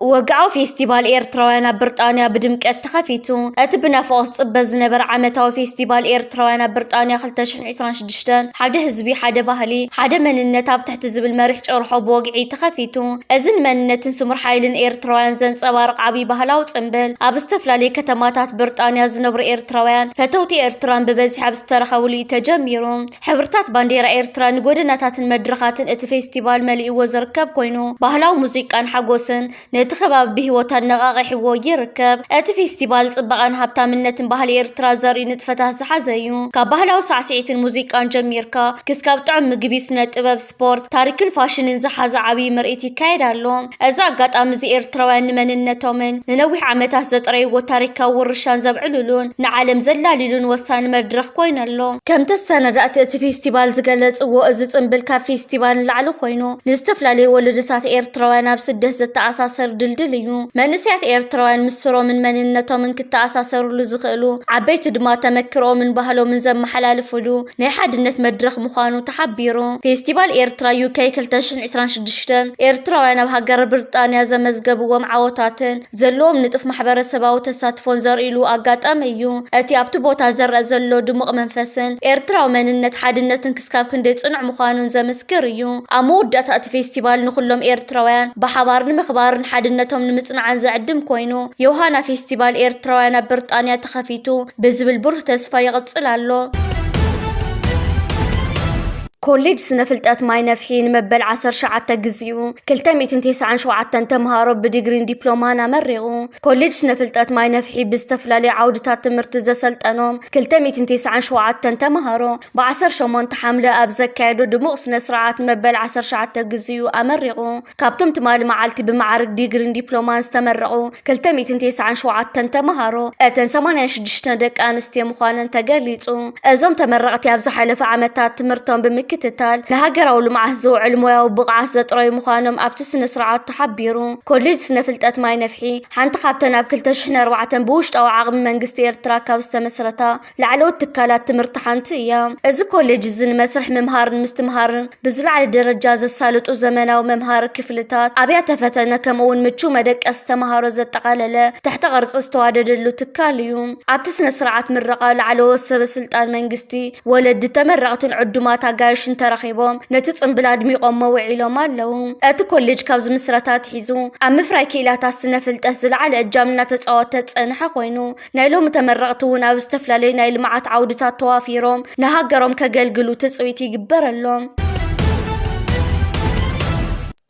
وقعوا فيستيفال إيرتراويان بريطانيا بدمكت تخفيتو أتبنافقت صبز نبر عمتاو فيستيفال إيرتراويان بريطانيا 2026 حدا هزبي حدا باهلي حدا مننتاب تحت زبل مريح جرحو بوقعي تخفيتو أزن مننتن سمر حايلن إيرتراويان زن صبارق عبي بهلاو تنبل أبستفلالي كتماتات بريطانيا زنبر إيرتراويان فتوتي إيرتران ببزح بسترخولي تجميرو حبرتات بانديرا إيرتران قودناتات المدرخاتن ات فيستيفال ملئ وزركب كوينو بهلاو موسيقان حقوسن نتخباب بهوتا النغاغي حوو يركب ات فيستيفال صبغان هابتا منتن بهال إيرترا زاري نتفتاه سحازيو كبهلاو سعسعيت الموسيقان جميركا كسكاب طعم مقبي سنة طباب سبورت تاريكن فاشن زحاز عبي مرئتي كايدالو ازا قات امزي إيرتراوان مننتومن ننوح عمتاه زطري وتاريكا ورشان زبعلولون نعالم زلاليلون وسان مدرخ كوينالو كم تساند ات فيستيفال زقلت وازت بالكا فيستيفال لعلو خوينو نستفلالي ولدتات إيرتراوان بسده زت أساسر دلدليو منسيات إيرتراوان مسرو من مننتو من كتا أساسر لزخلو عبيت دما تمكرو من بهلو من زم حلال فلو نيحاد النت مدرخ مخانو تحبيرو فيستيفال إيرترا يوكي كلتشن 26 إيرتراوان بهاجر بريطانيا زمزقبو ومعوتاتن زلوم نطف محبر سباو تساتفون زرئلو أقات أميو أتي أبتو بوتا زرق زلو دمق منفسن إيرتراو مننت حادنتن كسكاب كنديت انع مخانون زمسكريو أمود دات فيستيفال نخلهم إيرتراوان بحبار نمخبار حادنتهم نمصنعن زعدم كوينو يوهانا فيستيفال إيرتراوان بريطانيا تخفيتو بزبل بره تسفا يغطلالو كوليج سنفلتات ماي نفحين مبل 10 شعات تجزيو كلتا 297 تمهارو بديجرين دبلومانا مريغو كوليج سنفلتات ماي نفحي بستفلالي عودتات تمرت زسلطنوم كلتا 297 تمهارو ب10 شمون تحمله ابزكايدو دموق سنة سرعات مبل 10 شعات تجزيو امريغو كابتم تمال معالتي بمعارك ديجرين دبلومان استمرعو كلتا 297 تمهارو اتن 86 دك انستي مخانن تقليصو ازوم تمرقتي ابز حلف عمتات تمرتهم بمك تتال لهاجروا لمعه زوع المويا وبقعة زطري مخانم أبتسن سرعات تحبيرو كوليج سنفلتات ماي نفحي حانت خابتنا بكل تشحن 4 بوشت أو عقب منقست إيرترا كابستا مسرتا لعلو التكالات تمرت حانتيا إذ كوليج زن مسرح ممهارن مستمهارن بزلع الدرجة السالط وزمنا وممهار كفلتات أبيات فتنا كمون متشو مدك استمهارو زتقالله تحت غرص استوادد اللو تكاليوم أبتسن سرعات مرقا لعلو السب سلطان منقستي ولد تمرقت عدومات عقاش ترخيبهم نتتصن بلاد ميقوم موعيلهم اللهم ات كوليج كابز مسرتات حيزو عم فرايكي لا تاسنفل تسل على اجامنا تصاوت تصنح خوينو نايلوم تمرقتونا باستفلالي نايل معات عودتات توافيرهم نهاجرهم كجلجلو تصويتي جبرلهم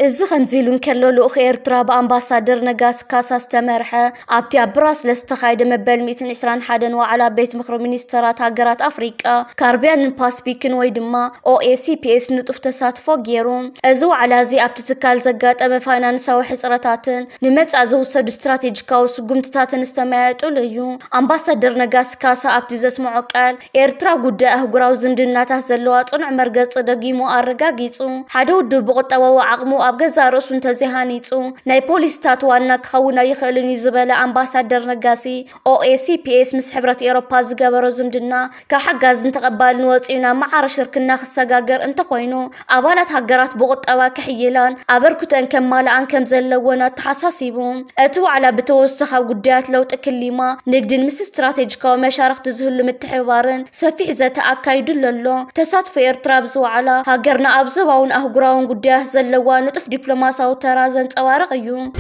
إذا خمزيلون كلو لأخ إيرترا بأمباسادر نجاس كاسا استمرحة أبتي براس لستخايد مبال 220 حدن وعلى بيت مخرو منيسترات هاجرات أفريقيا كاربيان باسبيكن ويدما OACPS نطف تساتفو جيرون أزو على زي أبتتكال زقات أما فاينانسا وحسرتاتن نمت أزو سد استراتيجيكا وسقمتتاتن استمعت أوليو أمباسادر نجاس كاسا أبتي زسمعو قال إيرترا قد أهقراو زمدناته زلوات أنع مرقز صدقيمو أرقاقيتو حدو دو بغطا وعقمو أبجزا رسون تزهانيتو ناي بوليس تاتوانا كخونا يخلني زبالة أمباسادر نجاسي OACPS مسحبرة إيروبا زقابرو زمدنا كحجاز نتقبل نواتينا مع شركنا خساقاقر انت خوينو أبالات هاقرات بغط أوا كحيلان أبركت أن كمال عن كم زلوانا تحساسيبون أتو على بتوسخا وقديات لو تكليما نقدن مس استراتيجيكا ومشارخ تزهل متحوارن سفيح ذات أكايد اللو تسات إيرترابز وعلى هاقرنا أبزواون أهقراون قديات زلوان طف دبلوماساو ترازن صوارقيو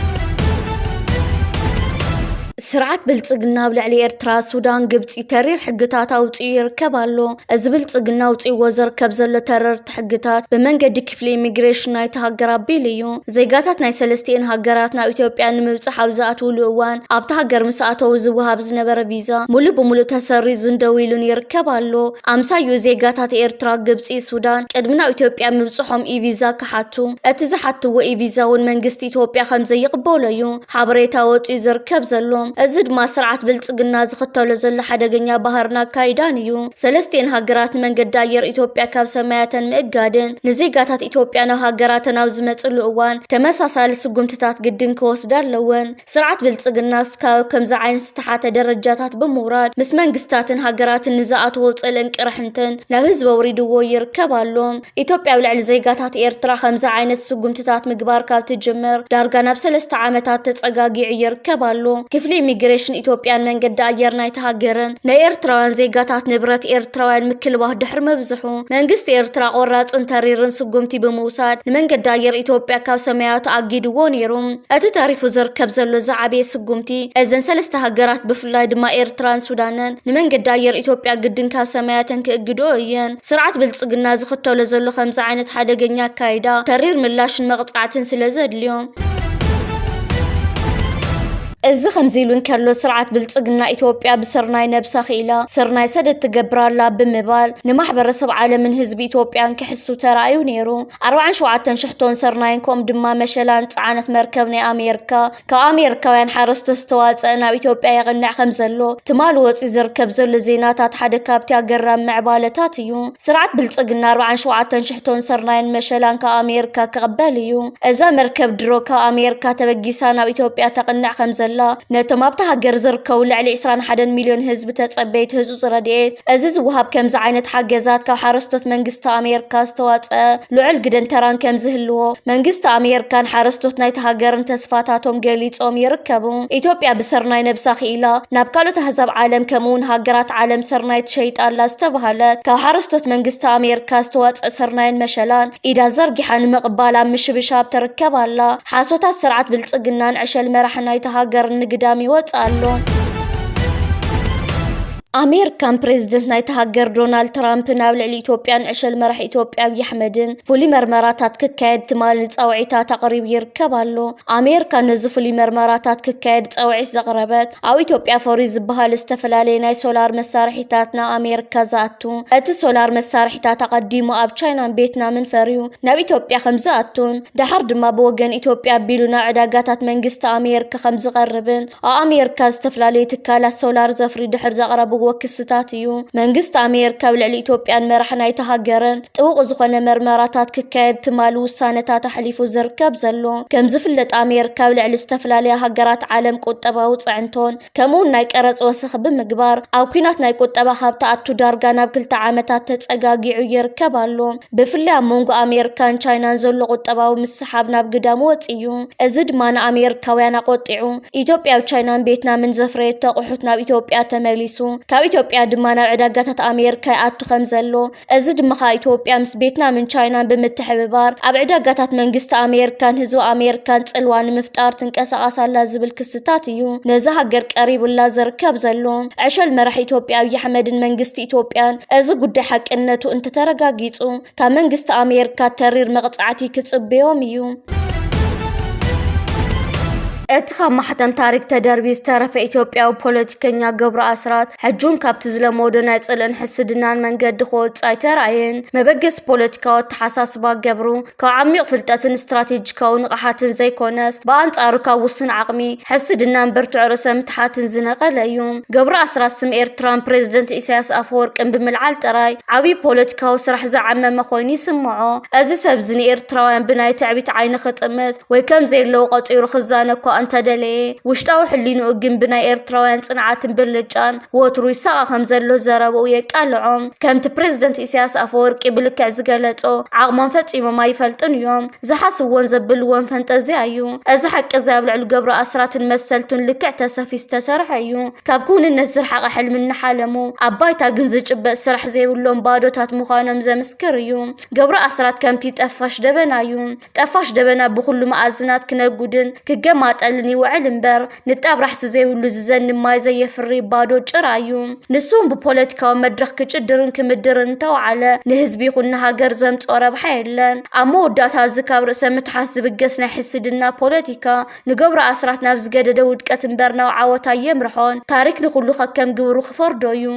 سرعت بلصقنا بلعلي إيرترا سودان قبطي ترير حقتات أوطي يركبالو از بلصقنا وطي وزر كبزلو ترر تحقتات بمنقد كفل إيميغريشن ناي تهاقرا بيليو زيقاتات ناي سلستين هاقراتنا إثيوبيا نمبصح أبزاات ولوان أب تهاقر مساعتو وزوها بزنبر فيزا مولو بمولو تسري زندويلون يركبالو أمسايو زيقاتات إيرترا قبطي سودان قدمنا إثيوبيا مبصحهم إي فيزا كحاتو اتزحاتو وإي فيزا والمنقست إثيوبيا خمزي يقبوليو حابريتا وطي زر كبزلو እዚ ድማ ስርዓት ብልጽግና ዝኽተሎ ዘሎ ሓደገኛ ባህርና ካይዳን እዩ። ሰለስቴን ሃገራት መንገዲ ኣየር ኢትዮጵያ ካብ ሰማያተን ምእጋድን ንዜጋታት ኢትዮጵያ ናብ ሃገራተን ኣብ ዝመጽሉ እዋን ተመሳሳሊ ስጉምትታት ግድን ክወስዳ ኣለወን። ስርዓት ብልጽግና ስካብ ከምዚ ዓይነት ዝተሓተ ደረጃታት ብምውራድ ምስ መንግስታትን ሃገራትን ንዝኣትዎ ጽልእን ቅርሕንትን ናብ ህዝቢ ውሪድዎ ይርከብ ኣሎ። ኢትዮጵያ ብልዕሊ ዜጋታት ኤርትራ ከምዚ ዓይነት ስጉምትታት ምግባር ካብ ትጅምር ዳርጋ ናብ 3 ዓመታት ተጸጋጊዑ ይርከብ ኣሎ። ክፍሊ ኢሚግሬሽን ኢትዮጵያን መንገዲ ኣየር ናይቲ ሃገርን ናይ ኤርትራውያን ዜጋታት ንብረት ኤርትራውያን ምክልባህ ድሕሪ ምብዝሑ መንግስቲ ኤርትራ ቆራጽን ተሪርን ስጉምቲ ብምውሳድ ንመንገዲ ኣየር ኢትዮጵያ ካብ ሰማያቱ ኣጊድዎ ነይሩ። እቲ ተሪፉ ዝርከብ ዘሎ ዝዓበየ ስጉምቲ እዘን 3 ሃገራት ብፍላይ ድማ ኤርትራን ሱዳንን ንመንገዲ ኣየር ኢትዮጵያ ግድን ካብ ሰማያተን ክእግዶ እየን። ስርዓት ብልጽግና ዝኽተሎ ዘሎ ከምዚ ዓይነት ሓደገኛ ኣካይዳ ተሪር ምላሽን መቕጻዕትን ስለ ዘድልዮም እዚ ከምዚ ኢሉ እንከሎ ስርዓት ብልጽግና ኢትዮጵያ ብስርናይ ነብሳ ኺኢላ ስርናይ ሰደት ትገብራላ ብምባል ንማሕበረሰብ ዓለምን ህዝቢ ኢትዮጵያን ክሕሱ ተራእዩ ነይሩ። 47 ቶን ስርናይን ከምኡ ድማ መሸላን ጻዕነት መርከብ ናይ ኣሜሪካ ካብ ኣሜሪካውያን ሓረስቶት ዝተዋፅአ ናብ ኢትዮጵያ የቕንዕ ከም ዘሎ ትማል ወፂ ዝርከብ ዘሎ ዜናታት ሓደ ካብቲ ኣገራሚ ምዕባለታት እዩ። ስርዓት ብልጽግና 47 ቶን ስርናይን መሸላን ካብ ኣሜሪካ ክቕበል እዩ። እዛ መርከብ ድሮ ካብ ኣሜሪካ ተበጊሳ ናብ ኢትዮጵያ ተቕንዕ ከም ዘላ ነቶም ኣብታ ሃገር ዝርከቡ ልዕሊ 21 ሚልዮን ህዝቢ ተጸበይቲ ህጹጽ ረድኤት እዚ ዝወሃብ ከምዚ ዓይነት ሓገዛት ካብ ሓረስቶት መንግስቲ ኣሜሪካ ዝተዋፅአ ልዑል ግደን ተራን ከም ዝህልዎ መንግስቲ ኣሜሪካን ሓረስቶት ናይቲ ሃገርን ተስፋታቶም ገሊጾም ይርከቡ። ኢትዮጵያ ብስርናይ ነብሳ ኺኢላ ናብ ካልኦት ኣህዛብ ዓለም ከምኡውን ሃገራት ዓለም ስርናይ ትሸይጣላ ዝተባሃለት ካብ ሓረስቶት መንግስቲ ኣሜሪካ ዝተዋፅአ ስርናይን መሸላን ኢዳ ዘርጊሓ ንምቕባል ኣብ ምሽብሻብ ትርከብ ኣላ። ሓሶታት ስርዓት ብልጽግናን ዕሸል መራሒ ናይቲ ሃገር ንግዳም ይወጽእ ኣሎ። ኣሜሪካን ፕሬዝደንት ናይቲ ሃገር ዶናልድ ትራምፕ ናብ ልዕሊ ኢትዮጵያን ዕሸል መራሒ ኢትዮጵያ ኣብይ ኣሕመድን ፍሉይ መርመራታት ክካየድ ትማል ጻውዒታት ኣቕሪቡ ይርከብ ኣሎ። ኣሜሪካ ነዚ ፍሉይ መርመራታት ክካየድ ጻውዒት ዘቕረበት ኣብ ኢትዮጵያ ፎሪ ዝበሃል ዝተፈላለየ ናይ ሶላር መሳርሒታት ናብ ኣሜሪካ ዝኣቱ እቲ ሶላር መሳርሒታት ኣቐዲሙ ኣብ ቻይናን ቪየትናምን ፈርዩ ናብ ኢትዮጵያ ከም ዝኣቱን ድሓር ድማ ብወገን ኢትዮጵያ ኣቢሉ ናብ ዕዳጋታት መንግስቲ ኣሜሪካ ከም ዝቐርብን ኣብ ኣሜሪካ ዝተፈላለዩ ትካላት ሶላር ዘፍሪ ድሕር ዘቕረቡ ክስታት እዩ። መንግስቲ ኣሜሪካ ብልዕሊ ኢትዮጵያን መራሒ ናይቲ ሃገርን ጥቡቕ ዝኾነ መርመራታት ክካየድ ትማል ውሳነታት ኣሕሊፉ ዝርከብ ዘሎ። ከም ዝፍለጥ ኣሜሪካ ብልዕሊ ዝተፈላለየ ሃገራት ዓለም ቁጠባዊ ጽዕንቶን ከምኡውን ናይ ቀረጽ ወሰኺ ብምግባር ኣብ ኩናት ናይ ቁጠባ ካብ ተኣቱ ዳርጋ ናብ 2 ዓመታት ተጸጋጊዑ ይርከብ ኣሎ። ብፍላይ ኣብ መንጎ ኣሜሪካን ቻይናን ዘሎ ቁጠባዊ ምስሓብ ናብ ግዳም ወፂኡ እዚ ድማ ንኣሜሪካውያን ኣቆጢዑ ኢትዮጵያ ኣብ ቻይናን ቪየትናምን ዘፍረየቶ ኣቑሑት ናብ ኢትዮጵያ ተመሊሱ ካብ ኢትዮጵያ ድማ ናብ ዕዳጋታት ኣሜሪካ ይኣቱ ከም ዘሎ እዚ ድማ ኢትዮጵያ ምስ ቪየትናምን ቻይናን ብምትሕብባር ኣብ ዕዳጋታት መንግስቲ ኣሜሪካን ህዝቢ ኣሜሪካን ጽልዋ ንምፍጣር ትንቀሳቐሳላ ዝብል ክስታት እዩ ነዚ ሃገር ቀሪቡላ ዝርከብ ዘሎ። ዕሸል መራሒ ኢትዮጵያ ኣብይ ኣሕመድን መንግስቲ ኢትዮጵያን እዚ ጉዳይ ሓቅነቱ እንተተረጋጊጹ ካብ መንግስቲ ኣሜሪካ ተሪር መቕጻዕቲ ክጽበዮም እዩ። እቲ ካብ ማሕተም ታሪክ ተደርቢ ዝተረፈ ኢትዮጵያዊ ፖለቲከኛ ገብሩ ኣስራት ሕጁን ካብቲ ዝለመዶ ናይ ጽልእን ሕስድናን መንገዲ ክወጽእ ኣይተራእየን። መበገስ ፖለቲካዊ ኣተሓሳስባ ገብሩ ካብ ዓሚቕ ፍልጠትን ስትራቴጂካዊ ንቕሓትን ዘይኮነስ ብኣንጻሩ ካብ ውሱን ዓቕሚ ሕስድናን ብርቱዕ ርእሰ ምትሓትን ዝነቐለ እዩ። ገብሩ ኣስራት ስም ኤርትራን ፕሬዝደንት ኢሳያስ ኣፈወርቅን ብምልዓል ጥራይ ዓብዪ ፖለቲካዊ ስራሕ ዝዓመመ ኮይኑ ይስምዖ። እዚ ሰብ እዚ ንኤርትራውያን ብናይ ትዕቢት ዓይኒ ክጥምት ወይ ከም ዘየለዎ ቀፂሩ ክዛነ እኳ እንተደለየ ውሽጣዊ ሕሊንኡ ግን ብናይ ኤርትራውያን ጽንዓትን ብልጫን ወትሩ ይሳቐ ከም ዘሎ ዘረብኡ የቃልዖም። ከምቲ ፕሬዝደንት ኢሳያስ ኣፈወርቂ ብልክዕ ዝገለጾ ዓቕሞም ፈጺሞም ኣይፈልጥን እዮም ዝሓስብዎን ዘብልዎን ፈንጠዝያ እዩ። እዚ ሓቂ እዚ ኣብ ልዕሊ ገብሩ ኣስራትን መሰልቱን ልክዕ ተሰፊዩ ዝተሰርሐ እዩ። ካብ ክውንነት ዝረሓቐ ሕልሚ እናሓለሙ ኣብ ባይታ ግን ዝጭበጥ ስራሕ ዘይብሎም ባዶታት ምዃኖም ዘምስክር እዩ። ገብሩ ኣስራት ከምቲ ጠፋሽ ደበና እዩ። ጠፋሽ ደበና ብኩሉ መኣዝናት ክነጉድን ክገማጠልን ይውዕል እምበር ንጣብራሕ ዘይብሉ ዝዘን ማይ ዘየፍሪ ባዶ ጭራ እዩ። ንሱም ብፖለቲካዊ መድረኽ ክጭድርን ክምድርን ተውዓለ ንህዝቢ ይኹን ንሃገር ዘምጽኦ ረብሓ የለን። ኣብ መወዳእታ እዚ ካብ ርእሰ ምትሓስ ዝብገስ ናይ ሕስድና ፖለቲካ ንገብሩ ኣስራት ናብ ዝገደደ ውድቀት እምበር ናብ ዓወታ የምርሖን ታሪክ ንኹሉ ከከም ግብሩ ክፈርዶ እዩ።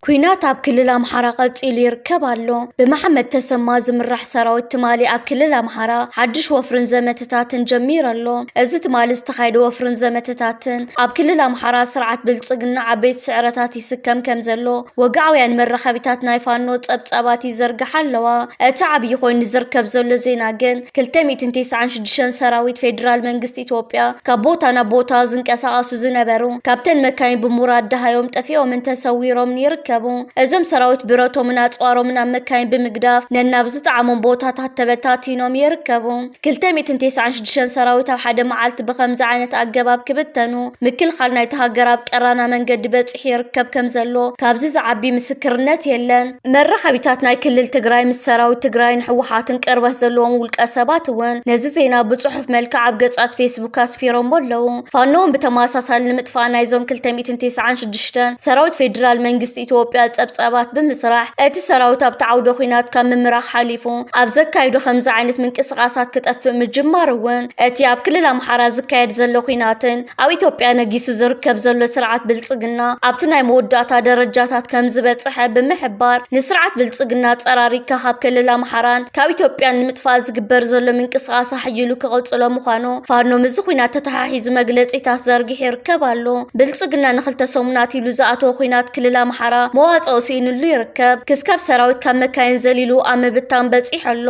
ኩናት ኣብ ክልል ኣምሓራ ቀፂሉ ይርከብ ኣሎ። ብመሐመድ ተሰማ ዝምራሕ ሰራዊት ትማሊ ኣብ ክልል ኣምሓራ ሓድሽ ወፍርን ዘመተታትን ጀሚር ኣሎ። እዚ ትማሊ ዝተኻየደ ወፍርን ዘመተታትን ኣብ ክልል ኣምሓራ ስርዓት ብልጽግና ዓበይቲ ስዕረታት ይስከም ከም ዘሎ ወግዓውያን መራኸቢታት ናይ ፋኖ ጸብጻባት ይዘርግሓ ኣለዋ። እቲ ዓብዪ ኮይኑ ዝርከብ ዘሎ ዜና ግን 296 ሰራዊት ፌደራል መንግስቲ ኢትዮጵያ ካብ ቦታ ናብ ቦታ ዝንቀሳቐሱ ዝነበሩ ካብተን መካይን ብሙራድ ደሃዮም ጠፊኦምን ተሰዊሮምን ይርከቡ። እዞም ሰራዊት ብረቶምን ኣጽዋሮምን ኣብ መካይን ብምግዳፍ ነናብ ዝጠዓሞም ቦታታት ተበታቲኖም ይርከቡ። 296 ሰራዊት ኣብ ሓደ መዓልቲ ብኸምዚ ዓይነት ኣገባብ ክብተኑ ምክልኻል ናይቲ ሃገር ኣብ ቀራና መንገዲ በፂሑ ይርከብ ከም ዘሎ ካብዚ ዝዓቢ ምስክርነት የለን። መራኸቢታት ናይ ክልል ትግራይ ምስ ሰራዊት ትግራይን ሕወሓትን ቅርበት ዘለዎም ውልቀ ሰባት እውን ነዚ ዜና ብጽሑፍ መልክዕ ኣብ ገጻት ፌስቡክ ኣስፊሮም ኣለዉ። ፋኖውን ብተመሳሳሊ ንምጥፋእ ናይዞም 296 ሰራዊት ፌደራል መንግስቲ ኢትዮጵያ ጸብጻባት ብምስራሕ እቲ ሰራዊት ኣብ ዓውደ ኩናት ካብ ምምራኽ ሓሊፉ ኣብ ዘካይዶ ከምዚ ዓይነት ምንቅስቓሳት ክጠፍእ ምጅማር እውን እቲ ኣብ ክልል ኣምሓራ ዝካየድ ዘሎ ኩናትን ኣብ ኢትዮጵያ ነጊሱ ዝርከብ ዘሎ ስርዓት ብልጽግና ኣብቲ ናይ መወዳእታ ደረጃታት ከም ዝበጽሐ ብምሕባር ንስርዓት ብልጽግና ጸራሪካ ካብ ክልል ኣምሓራን ካብ ኢትዮጵያ ንምጥፋእ ዝግበር ዘሎ ምንቅስቓስ ሓይሉ ክቐጽሎ ምዃኑ ፋኖ ምዝ ኩናት ተተሓሒዙ መግለጺታት ዘርጊሑ ይርከብ ኣሎ። ብልጽግና ንኽልተ ሰሙናት ኢሉ ዝኣተወ ኩናት ክልል ኣምሓራ መዋጽኦ ሲኢንሉ ይርከብ። ክስካብ ሰራዊት ካብ መካይን ዘሊሉ ኣብ ምብታን በፂሑ ኣሎ።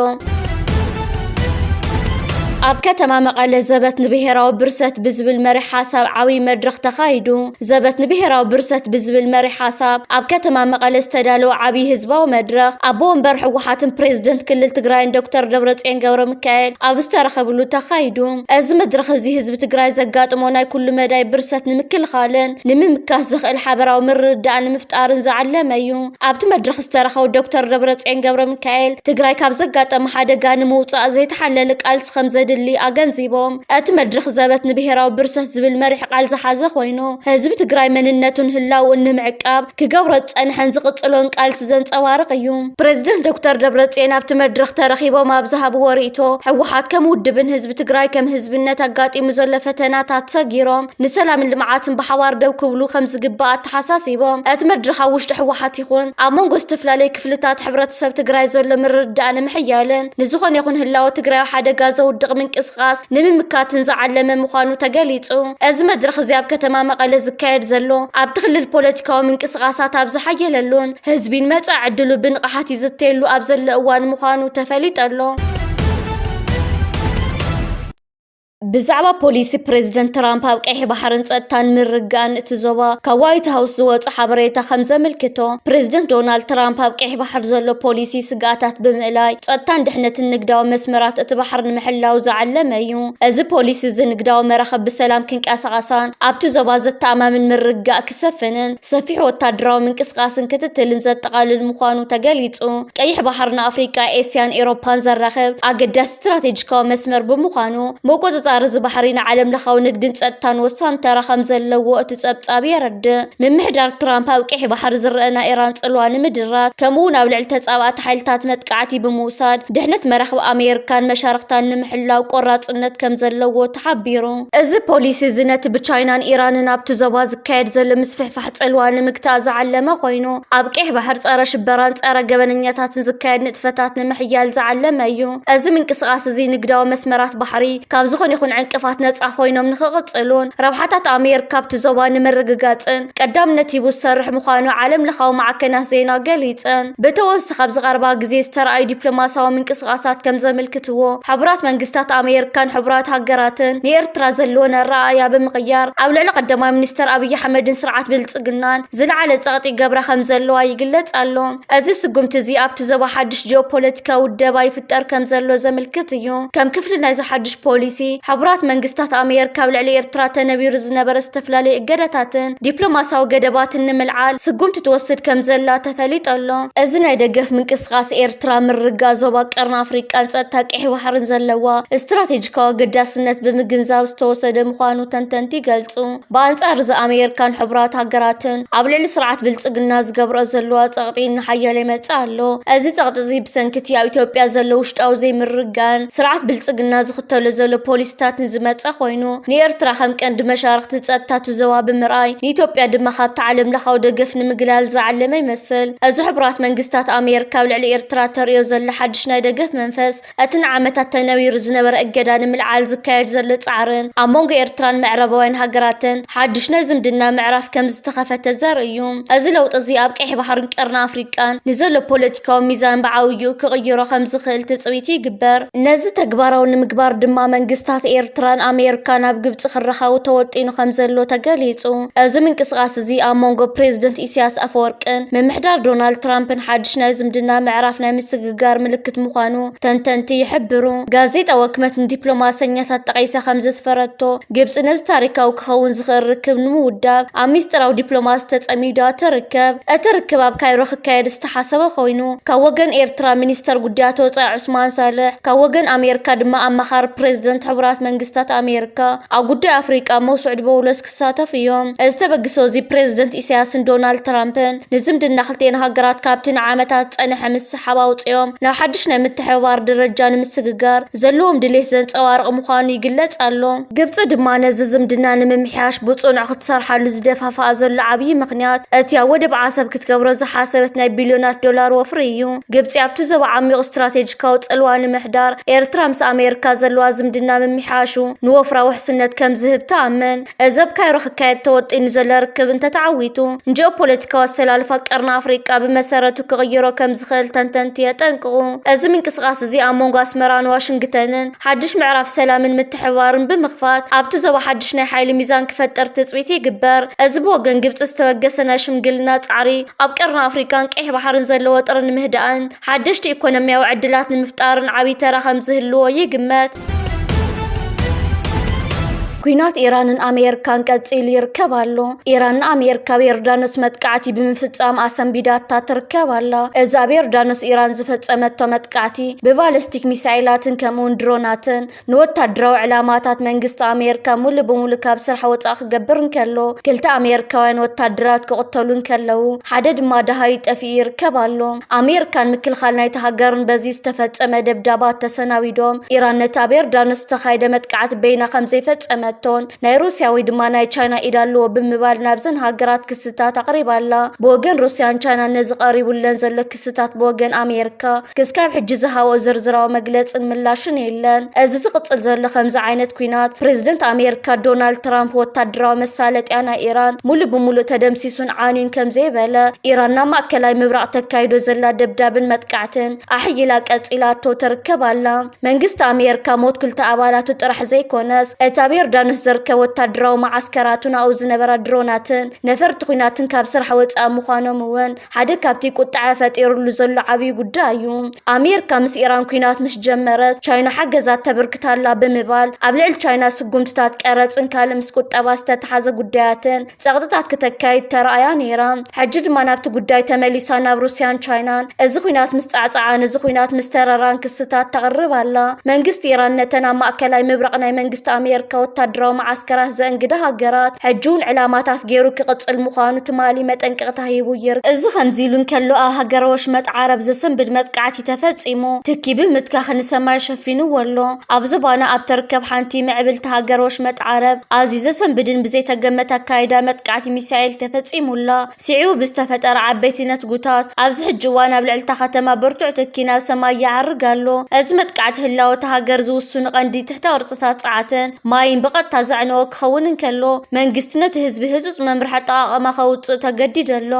ኣብ ከተማ መቐለ ዘበት ንብሔራዊ ብርሰት ብዝብል መሪሕ ሓሳብ ዓብይ መድረኽ ተኻይዱ። ዘበት ንብሔራዊ ብርሰት ብዝብል መሪሕ ሓሳብ ኣብ ከተማ መቐለ ዝተዳለወ ዓብይ ህዝባዊ መድረኽ ኣቦ ወንበር ሕወሓትን ፕሬዝደንት ክልል ትግራይን ዶክተር ደብረጽዮን ገብረሚካኤል ኣብ ዝተረኸብሉ ተኻይዱ። እዚ መድረኽ እዚ ህዝቢ ትግራይ ዘጋጥሞ ናይ ኩሉ መዳይ ብርሰት ንምክልኻልን ንምምካስ ዝኽእል ሓበራዊ ምርድዳእ ንምፍጣርን ዝዓለመ እዩ። ኣብቲ መድረኽ ዝተረኸቡ ዶክተር ደብረጽዮን ገብረሚካኤል ትግራይ ካብ ዘጋጠመ ሓደጋ ንምውፃእ ዘይተሓለለ ቃልሲ ከም ድሊ ኣገንዚቦም እቲ መድረኽ ዘበት ንብሔራዊ ብርሰት ዝብል መሪሕ ቃል ዝሓዘ ኮይኑ ህዝቢ ትግራይ መንነቱን ህላውን ንምዕቃብ ክገብሮ ዝጸንሐን ዝቕጽሎን ቃልሲ ዘንጸባርቕ እዩ። ፕሬዝደንት ዶክተር ደብረጽዮን ኣብቲ መድረኽ ተረኺቦም ኣብ ዝሃብዎ ርእይቶ ሕወሓት ከም ውድብን ህዝቢ ትግራይ ከም ህዝብነት ኣጋጢሙ ዘሎ ፈተናታት ሰጊሮም ንሰላምን ልምዓትን ብሓባር ደው ክብሉ ከም ዝግባእ ተሓሳሲቦም እቲ መድረኽ ኣብ ውሽጢ ሕወሓት ይኹን ኣብ መንጎ ዝተፈላለዩ ክፍልታት ሕብረተሰብ ትግራይ ዘሎ ምርድዳእ ንምሕያልን ንዝኾነ ይኹን ህላወ ትግራይ ሓደጋ ዘውድቕ ምንቅስቓስ ንምምካትን ዝዓለመ ምዃኑ ተገሊጹ። እዚ መድረኽ እዚ ኣብ ከተማ መቐለ ዝካየድ ዘሎ ኣብ ትኽልል ፖለቲካዊ ምንቅስቓሳት ኣብ ዝሓየለሉን ህዝቢ ንመጻኢ ዕድሉ ብንቕሓት ይዝተየሉ ኣብ ዘሎ እዋን ምዃኑ ተፈሊጡ ኣሎ። ብዛዕባ ፖሊሲ ፕሬዝደንት ትራምፕ ኣብ ቀይሕ ባሕርን ጸጥታን ምርጋእን እቲ ዞባ ካብ ዋይት ሃውስ ዝወፅእ ሓበሬታ ከም ዘመልክቶ ፕሬዝደንት ዶናልድ ትራምፕ ኣብ ቀይሕ ባሕር ዘሎ ፖሊሲ ስጋኣታት ብምእላይ ጸጥታን ድሕነትን ንግዳዊ መስመራት እቲ ባሕር ንምሕላው ዝዓለመ እዩ። እዚ ፖሊሲ እዚ ንግዳዊ መራኸቢ ብሰላም ክንቀሳቐሳን ኣብቲ ዞባ ዘተኣማምን ምርጋእ ክሰፍንን ሰፊሕ ወታደራዊ ምንቅስቓስን ክትትልን ዘጠቓልል ምዃኑ ተገሊጹ። ቀይሕ ባሕር ንኣፍሪቃ፣ ኤስያን ኤሮፓን ዘራኽብ ኣገዳሲ ስትራቴጂካዊ መስመር ብምዃኑ መቆጻጸሪ እዚ ባሕሪ ንዓለም ለኻዊ ንግድን ጸጥታን ወሳኒ ተራ ከም ዘለዎ እቲ ጸብጻብ የረድእ። ምምሕዳር ትራምፕ ኣብ ቀይሕ ባሕሪ ዝረአ ናይ ኢራን ጽልዋ ንምድራት ከምኡውን ኣብ ልዕሊ ተጻብኣቲ ሓይልታት መጥቃዕቲ ብምውሳድ ድሕነት መራኽቢ ኣሜሪካን መሻርክታን ንምሕላው ቆራጽነት ከም ዘለዎ ተሓቢሩ። እዚ ፖሊሲ እዚ ነቲ ብቻይናን ኢራንን ኣብቲ ዞባ ዝካየድ ዘሎ ምስፍሕፋሕ ጽልዋ ንምግታእ ዝዓለመ ኮይኑ ኣብ ቀይሕ ባሕር ጸረ ሽበራን ጸረ ገበነኛታትን ዝካየድ ንጥፈታት ንምሕያል ዝዓለመ እዩ። እዚ ምንቅስቓስ እዚ ንግዳዊ መስመራት ባሕሪ ካብ ዝኾነ ይኹን ዕንቅፋት ነፃ ኮይኖም ንኽቕጽሉን ረብሓታት ኣሜሪካ ኣብቲ ዞባ ንምርግጋጽን ቀዳምነት ሂቡ ዝሰርሕ ምዃኑ ዓለም ለኻዊ ማዕከናት ዜና ገሊፀን። ብተወሳኺ ኣብ ዝቐረባ ግዜ ዝተረኣዩ ዲፕሎማስያዊ ምንቅስቓሳት ከም ዘመልክትዎ ሕቡራት መንግስታት ኣሜሪካን ሕቡራት ሃገራትን ንኤርትራ ዘለወን ኣረኣእያ ብምቕያር ኣብ ልዕሊ ቀዳማይ ሚኒስትር ኣብይ ኣሕመድን ስርዓት ብልጽግናን ዝለዓለ ጸቕጢ ገብራ ከም ዘለዋ ይግለጽ ኣሎ። እዚ ስጉምቲ እዚ ኣብቲ ዞባ ሓድሽ ጂኦፖለቲካዊ ውደባ ይፍጠር ከም ዘሎ ዘመልክት እዩ። ከም ክፍሊ ናይዚ ሓድሽ ፖሊሲ ሕቡራት መንግስታት ኣሜሪካ ኣብ ልዕሊ ኤርትራ ተነቢሩ ዝነበረ ዝተፈላለዩ እገዳታትን ዲፕሎማስያዊ ገደባትን ንምልዓል ስጉምቲ ትወስድ ከም ዘላ ተፈሊጡ ኣሎ። እዚ ናይ ደገፍ ምንቅስቓስ ኤርትራ ምርጋእ ዞባ ቀርኒ ኣፍሪቃን ጸጥታ ቀይሕ ባሕርን ዘለዋ ስትራቴጂካዊ ኣገዳስነት ብምግንዛብ ዝተወሰደ ምዃኑ ተንተንቲ ይገልጹ። ብኣንጻር እዚ ኣሜሪካን ሕቡራት ሃገራትን ኣብ ልዕሊ ስርዓት ብልጽግና ዝገብርኦ ዘለዋ ጸቕጢ እናሓየለ ይመጽእ ኣሎ። እዚ ጸቕጢ እዚ ብሰንኪ ኣብ ኢትዮጵያ ዘሎ ውሽጣዊ ዘይምርጋእን ስርዓት ብልጽግና ዝኽተሎ ዘሎ ፖሊሲ መንግስታት ንዝመጸ ኮይኑ ንኤርትራ ከም ቀንዲ መሻርክቲ ጸጥታቱ ዘዋ ብምርኣይ ንኢትዮጵያ ድማ ካብቲ ዓለም ለኻዊ ደገፍ ንምግላል ዝዓለመ ይመስል። እዚ ሕቡራት መንግስታት ኣሜሪካ ኣብ ልዕሊ ኤርትራ ተርእዮ ዘላ ሓድሽ ናይ ደገፍ መንፈስ እቲ ንዓመታት ተነቢሩ ዝነበረ እገዳ ንምልዓል ዝካየድ ዘሎ ጻዕርን ኣብ መንጎ ኤርትራን ምዕራባውያን ሃገራትን ሓድሽ ናይ ዝምድና ምዕራፍ ከም ዝተኸፈተ ዘርኢ እዩ። እዚ ለውጢ እዚ ኣብ ቀይሕ ባሕርን ቀርኒ ኣፍሪቃን ንዘሎ ፖለቲካዊ ሚዛን ብዓብዩ ክቕይሮ ከም ዝኽእል ትጽቢት ይግበር። ነዚ ተግባራዊ ንምግባር ድማ መንግስታት ኤርትራን ኣሜሪካን ኣብ ግብፂ ክራኸቡ ተወጢኑ ከም ዘሎ ተገሊጹ። እዚ ምንቅስቓስ እዚ ኣብ መንጎ ፕሬዚደንት ኢሳያስ ኣፈወርቅን ምምሕዳር ዶናልድ ትራምፕን ሓድሽ ናይ ዝምድና ምዕራፍ ናይ ምስግጋር ምልክት ምዃኑ ተንተንቲ ይሕብሩ። ጋዜጣ ወክመት ንዲፕሎማሰኛታት ጠቒሳ ከም ዘስፈረቶ ግብፂ ነዚ ታሪካዊ ክኸውን ዝኽእል ርክብ ንምውዳብ ኣብ ሚስጥራዊ ዲፕሎማሲ ተጸሚዳ ትርከብ። እቲ ርክብ ኣብ ካይሮ ክካየድ ዝተሓሰበ ኮይኑ ካብ ወገን ኤርትራ ሚኒስተር ጉዳያት ወጻኢ ዑስማን ሳልሕ ካብ ወገን ኣሜሪካ ድማ ኣማኻሪ ፕሬዚደንት ሕቡራት መንግስታት ኣሜሪካ ኣብ ጉዳይ ኣፍሪቃ መውስዕድ በውሎስ ክሳተፍ እዮም። እዚ ተበግሶ እዚ ፕሬዚደንት ኢሳያስን ዶናልድ ትራምፕን ንዝምድና ክልቴን ሃገራት ካብቲ ንዓመታት ጸንሐ ምስሓብ ኣውፅኦም ናብ ሓድሽ ናይ ምትሕብባር ደረጃ ንምስግጋር ዘለዎም ድሌት ዘንጸባርቕ ምዃኑ ይግለጽ ኣሎ። ግብፂ ድማ ነዚ ዝምድና ንምምሕያሽ ብጽኑዕ ክትሰርሓሉ ዝደፋፍኣ ዘሎ ዓብዪ ምኽንያት እቲ ኣብ ወደብ ዓሰብ ክትገብሮ ዝሓሰበት ናይ ቢልዮናት ዶላር ወፍሪ እዩ። ግብፂ ኣብቲ ዞባ ዓሚቝ ስትራቴጂካዊ ጽልዋ ንምሕዳር ኤርትራ ምስ ኣሜሪካ ዘለዋ ዝምድና ምምሕያሹ ንወፍራ ውሕስነት ከም ዝህብ ተኣምን። እዚ ኣብ ካይሮ ክካየድ ተወጢኑ ዘሎ ርክብ እንተተዓዊቱ ንጂኦፖለቲካዊ ኣሰላልፋ ቀርኒ ኣፍሪቃ ብመሰረቱ ክቕይሮ ከም ዝኽእል ተንተንቲ የጠንቅቑ። እዚ ምንቅስቓስ እዚ ኣብ መንጎ ኣስመራን ዋሽንግተንን ሓድሽ ምዕራፍ ሰላምን ምትሕብባርን ብምኽፋት ኣብቲ ዞባ ሓድሽ ናይ ሓይሊ ሚዛን ክፈጠር ትጽቢት ይግበር። እዚ ብወገን ግብፂ ዝተወገሰ ናይ ሽምግልና ጻዕሪ ኣብ ቀርኒ ኣፍሪካን ቀይሕ ባሕርን ዘለዎ ውጥረት ንምህዳእን ሓደሽቲ ኢኮኖምያዊ ዕድላት ንምፍጣርን ዓብዪ ተራ ከም ዝህልዎ ይግመት። ኩናት ኢራንን ኣሜሪካን ቀጺሉ ይርከብ ኣሎ። ኢራንን ኣሜሪካ በዮርዳኖስ መጥቃዕቲ ብምፍጻም ኣሰንቢዳታ ትርከብ ኣላ። እዚ ኣብ ዮርዳኖስ ኢራን ዝፈጸመቶ መጥቃዕቲ ብባለስቲክ ሚሳይላትን ከምኡውን ድሮናትን ንወታደራዊ ዕላማታት መንግስቲ ኣሜሪካ ሙሉእ ብምሉእ ካብ ስራሕ ወጻኢ ክገብር እንከሎ ክልተ ኣሜሪካውያን ወታደራት ክቕተሉ እንከለዉ ሓደ ድማ ደሃዩ ጠፊኡ ይርከብ ኣሎ። ኣሜሪካን ምክልኻል ናይቲ ሃገርን በዚ ዝተፈጸመ ደብዳባት ተሰናቢዶም ኢራን ነቲ ኣብ ዮርዳኖስ ዝተኻየደ መጥቃዕቲ በይና ከም ዘይፈጸመ ናይ ሩስያ ወይ ድማ ናይ ቻይና ኢድ ኣለዎ ብምባል ናብዘን ሃገራት ክስታት ኣቕሪባላ። ብወገን ሩስያን ቻይና ነዚ ቀሪቡለን ዘሎ ክስታት ብወገን ኣሜሪካ ክስካብ ሕጂ ዝሃቦ ዝርዝራዊ መግለጽን ምላሽን የለን። እዚ ዝቕጽል ዘሎ ከምዚ ዓይነት ኩናት ፕሬዚደንት ኣሜሪካ ዶናልድ ትራምፕ ወታደራዊ መሳለጥያ ናይ ኢራን ሙሉእ ብምሉእ ተደምሲሱን ዓንዩን ከም ዘይበለ ኢራን ናብ ማእከላይ ምብራቕ ተካይዶ ዘላ ደብዳብን መጥቃዕትን ኣሕይላ ቀጺላቶ ትርከብ ኣላ። መንግስቲ ኣሜሪካ ሞት ክልተ ኣባላቱ ጥራሕ ዘይኮነስ እቲ ኣብ ዮርዳኖስ ዝርከብ ወታደራዊ ማዓስከራቱን ኣብኡ ዝነበራ ድሮናትን ነፈርቲ ኩናትን ካብ ስራሕ ወጻኢ ምዃኖም እውን ሓደ ካብቲ ቁጣዕ ፈጢሩሉ ዘሎ ዓብዪ ጉዳይ እዩ። ኣሜሪካ ምስ ኢራን ኩናት ምስ ጀመረት ቻይና ሓገዛት ተበርክታላ ብምባል ኣብ ልዕሊ ቻይና ስጉምትታት ቀረፅን ካልእ ምስ ቁጠባ ዝተተሓዘ ጉዳያትን ጸቕጥታት ክተካይድ ተረኣያ ነይራ። ሕጂ ድማ ናብቲ ጉዳይ ተመሊሳ ናብ ሩስያን ቻይናን እዚ ኩናት ምስ ጻዕጻዓን እዚ ኩናት ምስ ተረራን ክስታት ተቕርብ ኣላ። መንግስቲ ኢራን ነተን ኣብ ማእከላይ ምብራቕ ናይ መንግስቲ ኣሜሪካ ወታደራዊ ማዓስከራት ዘእንግዳ ሃገራት ሕጂውን ዕላማታት ገይሩ ክቕጽል ምዃኑ ትማሊ መጠንቀቕታ ሂቡ ይርከብ። እዚ ከምዚ ኢሉ እንከሎ ኣብ ሃገረ ወሽመጥ ዓረብ ዘሰንብድ መጥቃዕቲ ተፈጺሙ ትኪ ብምትካኽ ንሰማይ ሸፊንዎ ኣሎ። ኣብ ዝባና ኣብ ትርከብ ሓንቲ ምዕብልቲ ሃገረ ወሽመጥ ዓረብ ኣዝዩ ዘሰንብድን ብዘይተገመተ ኣካይዳ መጥቃዕቲ ሚሳኤል ተፈጺሙላ። ሲዒቡ ብዝተፈጠረ ዓበይቲ ነትጉታት ኣብዚ ሕጂ እዋን ኣብ ልዕልታ ከተማ ብርቱዕ ትኪ ናብ ሰማይ ይዓርግ ኣሎ። እዚ መጥቃዕቲ ህላወት ሃገር ዝውስኑ ቀንዲ ትሕታዊ ቅርጽታት ጸዓትን ማይን ብቐጥታ ዘዕነወ ክኸውን እንከሎ መንግስቲ ነቲ ህዝቢ ህጹጽ መምርሒ ኣጠቓቕማ ከውፅእ ተገዲዱ ኣሎ።